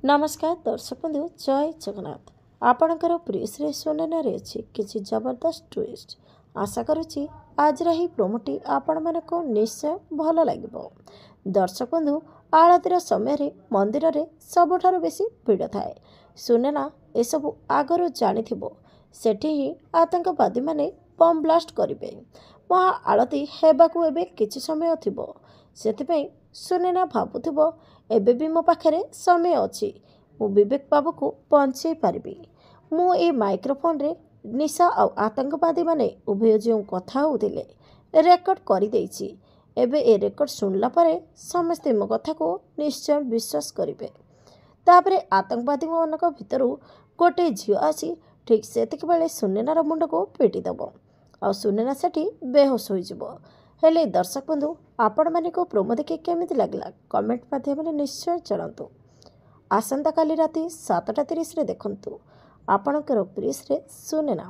नमस्कार दर्शक बंधु जय जगन्नाथ आपणकर प्रिय सुनना अच्छी किसी जबरदस्त ट्विस्ट आशा करुच्ची आज ही प्रोमोटी आपण मानक निश्चय भल लगे। दर्शक बंधु आलतीर समय मंदिर रे सबुठारु बेसी भिड़ थाए। सुनेना एसबू आगरू जानी सेठी ही आतंकवादी माने बम ब्लास्ट करेंगे। महा आलती हेबाकू एबे किछि समय थिबो सेथिपई सुनेना भाबुथिबो एबे भी मो पाखरे समय अच्छी मु विवेक बाबू को बंचे पारिबी। मु ए माइक्रोफोन रे निशा आ आतंकवादी माने उभय जो कथा होउथिले रेकर्ड करि देइछि। एबे ए रेकर्ड सुनला परे समस्ते मो कथा को निश्चय विश्वास करिवे। तापरे आतंकवादी मानक भितरु गोटे झियो आसी ठीक सेतिक बेले सुनेनार मुंड को पिटी दबो आ सुनेना सेठी बेहोश होइजिबो। हेले दर्शक बंधु आपण माने को प्रोमो देखि केमिति लागला कमेंट माध्यम निश्चय जणातु। आसंता काली राति 7:30 रे देखंतु आपणकर प्रिय सुनेना।